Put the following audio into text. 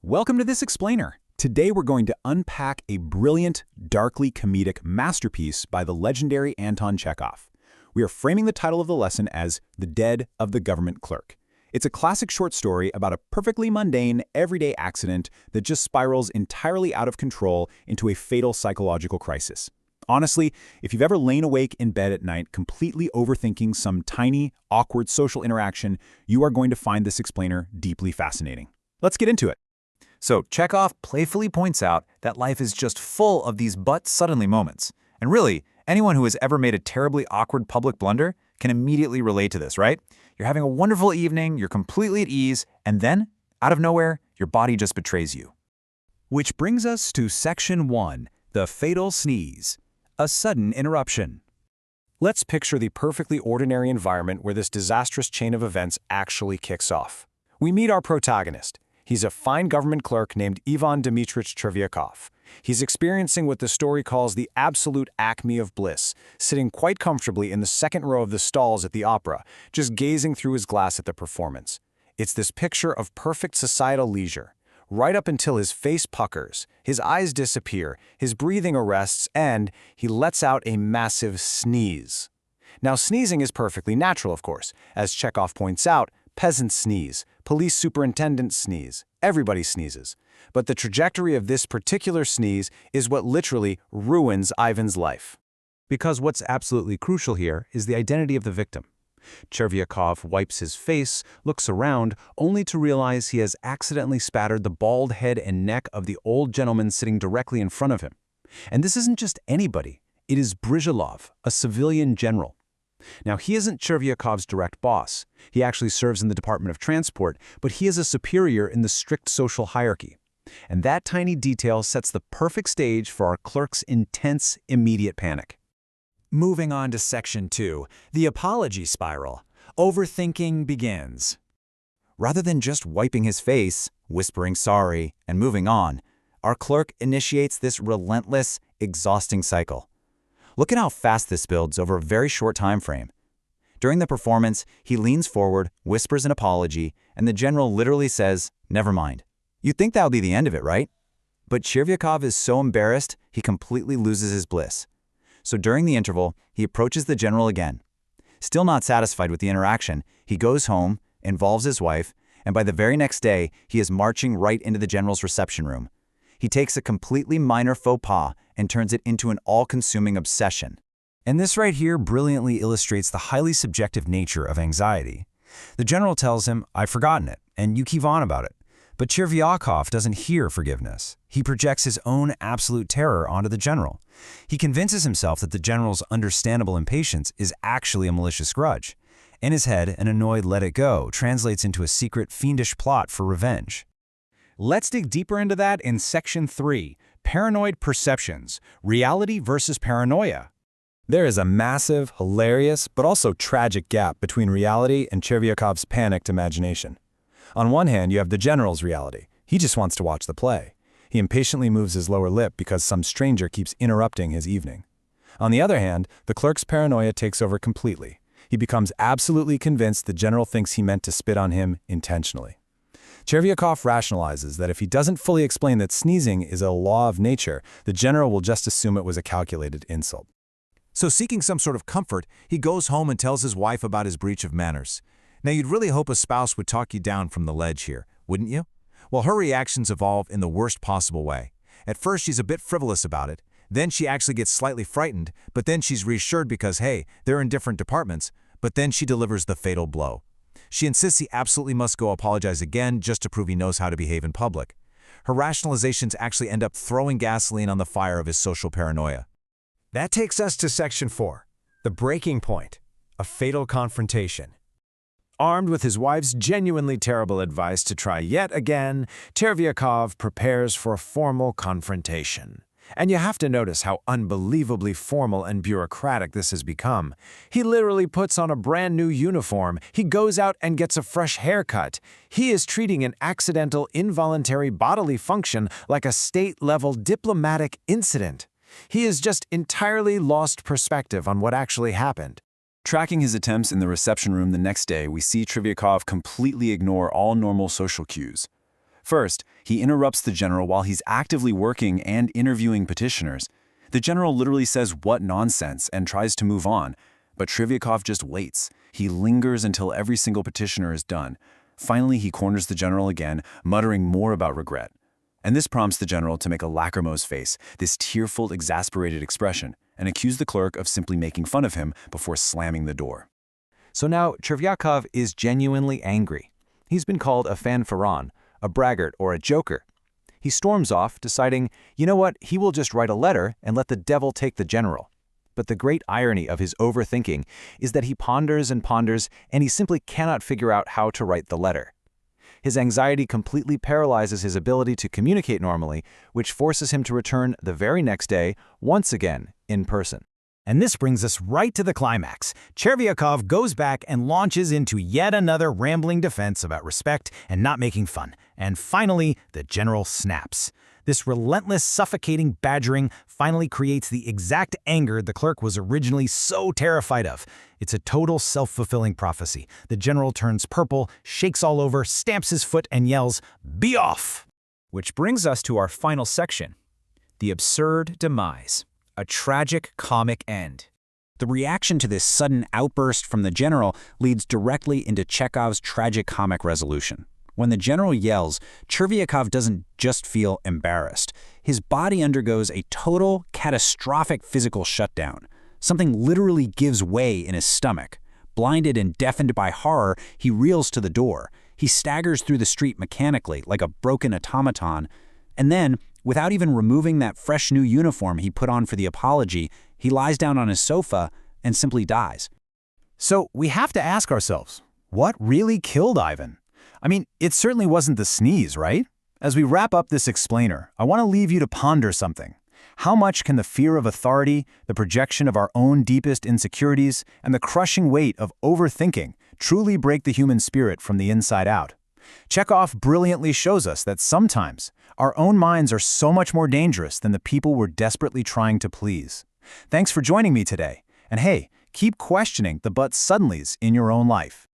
Welcome to This Explainer. Today we're going to unpack a brilliant, darkly comedic masterpiece by the legendary Anton Chekhov. We are framing the title of the lesson as The Death of the Government Clerk. It's a classic short story about a perfectly mundane, everyday accident that just spirals entirely out of control into a fatal psychological crisis. Honestly, if you've ever lain awake in bed at night completely overthinking some tiny, awkward social interaction, you are going to find this explainer deeply fascinating. Let's get into it. So Chekhov playfully points out that life is just full of these but-suddenly moments. And really, anyone who has ever made a terribly awkward public blunder can immediately relate to this, right? You're having a wonderful evening, you're completely at ease, and then, out of nowhere, your body just betrays you. Which brings us to Section 1, the fatal sneeze. A sudden interruption. Let's picture the perfectly ordinary environment where this disastrous chain of events actually kicks off. We meet our protagonist. He's a fine government clerk named Ivan Dmitryich Chekhov. He's experiencing what the story calls the absolute acme of bliss, sitting quite comfortably in the second row of the stalls at the opera, just gazing through his glass at the performance. It's this picture of perfect societal leisure, right up until his face puckers, his eyes disappear, his breathing arrests, and he lets out a massive sneeze. Now, sneezing is perfectly natural, of course. As Chekhov points out, peasants sneeze, police superintendents sneeze, everybody sneezes. But the trajectory of this particular sneeze is what literally ruins Ivan's life. Because what's absolutely crucial here is the identity of the victim. Chekhov wipes his face, looks around, only to realize he has accidentally spattered the bald head and neck of the old gentleman sitting directly in front of him. And this isn't just anybody. It is Brizhelov, a civilian general. Now, he isn't Chekhov's direct boss. He actually serves in the Department of Transport, but he is a superior in the strict social hierarchy. And that tiny detail sets the perfect stage for our clerk's intense, immediate panic. Moving on to Section 2, the apology spiral. Overthinking begins. Rather than just wiping his face, whispering sorry, and moving on, our clerk initiates this relentless, exhausting cycle. Look at how fast this builds over a very short time frame. During the performance, he leans forward, whispers an apology, and the general literally says, "Never mind." You'd think that would be the end of it, right? But Chekhov is so embarrassed, he completely loses his bliss. So during the interval, he approaches the general again. Still not satisfied with the interaction, he goes home, involves his wife, and by the very next day, he is marching right into the general's reception room. He takes a completely minor faux pas and turns it into an all-consuming obsession. And this right here brilliantly illustrates the highly subjective nature of anxiety. The general tells him, "I've forgotten it," and you keep on about it. But Chekhov doesn't hear forgiveness. He projects his own absolute terror onto the general. He convinces himself that the general's understandable impatience is actually a malicious grudge. In his head, an annoyed "let it go" translates into a secret, fiendish plot for revenge. Let's dig deeper into that in Section 3, Paranoid Perceptions, Reality versus Paranoia. There is a massive, hilarious, but also tragic gap between reality and Chekhov's panicked imagination. On one hand, you have the general's reality. He just wants to watch the play. He impatiently moves his lower lip because some stranger keeps interrupting his evening. On the other hand, the clerk's paranoia takes over completely. He becomes absolutely convinced the general thinks he meant to spit on him intentionally. Chekhov rationalizes that if he doesn't fully explain that sneezing is a law of nature, the general will just assume it was a calculated insult. So seeking some sort of comfort, he goes home and tells his wife about his breach of manners. Now, you'd really hope a spouse would talk you down from the ledge here, wouldn't you? Well, her reactions evolve in the worst possible way. At first, she's a bit frivolous about it. Then she actually gets slightly frightened, but then she's reassured because, hey, they're in different departments. But then she delivers the fatal blow. She insists he absolutely must go apologize again just to prove he knows how to behave in public. Her rationalizations actually end up throwing gasoline on the fire of his social paranoia. That takes us to Section 4, the breaking point, a fatal confrontation. Armed with his wife's genuinely terrible advice to try yet again, Chekhov prepares for a formal confrontation. And you have to notice how unbelievably formal and bureaucratic this has become. He literally puts on a brand new uniform. He goes out and gets a fresh haircut. He is treating an accidental, involuntary bodily function like a state-level diplomatic incident. He has just entirely lost perspective on what actually happened. Tracking his attempts in the reception room the next day, we see Chekhov completely ignore all normal social cues. First, he interrupts the general while he's actively working and interviewing petitioners. The general literally says what nonsense and tries to move on, but Trevyakov just waits. He lingers until every single petitioner is done. Finally, he corners the general again, muttering more about regret. And this prompts the general to make a lachrymose face, this tearful, exasperated expression, and accuse the clerk of simply making fun of him before slamming the door. So now Trevyakov is genuinely angry. He's been called a fanfaron, a braggart, or a joker. He storms off, deciding, you know what, he will just write a letter and let the devil take the general. But the great irony of his overthinking is that he ponders and ponders, and he simply cannot figure out how to write the letter. His anxiety completely paralyzes his ability to communicate normally, which forces him to return the very next day, once again, in person. And this brings us right to the climax. Chekhov goes back and launches into yet another rambling defense about respect and not making fun. And finally, the general snaps. This relentless, suffocating badgering finally creates the exact anger the clerk was originally so terrified of. It's a total self-fulfilling prophecy. The general turns purple, shakes all over, stamps his foot, and yells, "Be off!" Which brings us to our final section, the absurd demise. A tragic comic end. The reaction to this sudden outburst from the general leads directly into Chekhov's tragic comic resolution. When the general yells, Trevyakov doesn't just feel embarrassed. His body undergoes a total, catastrophic physical shutdown. Something literally gives way in his stomach. Blinded and deafened by horror, he reels to the door. He staggers through the street mechanically, like a broken automaton. And then, without even removing that fresh new uniform he put on for the apology, he lies down on his sofa and simply dies. So we have to ask ourselves, what really killed Ivan? I mean, it certainly wasn't the sneeze, right? As we wrap up this explainer, I want to leave you to ponder something. How much can the fear of authority, the projection of our own deepest insecurities, and the crushing weight of overthinking truly break the human spirit from the inside out? Chekhov brilliantly shows us that sometimes our own minds are so much more dangerous than the people we're desperately trying to please. Thanks for joining me today. And hey, keep questioning the but suddenlies in your own life.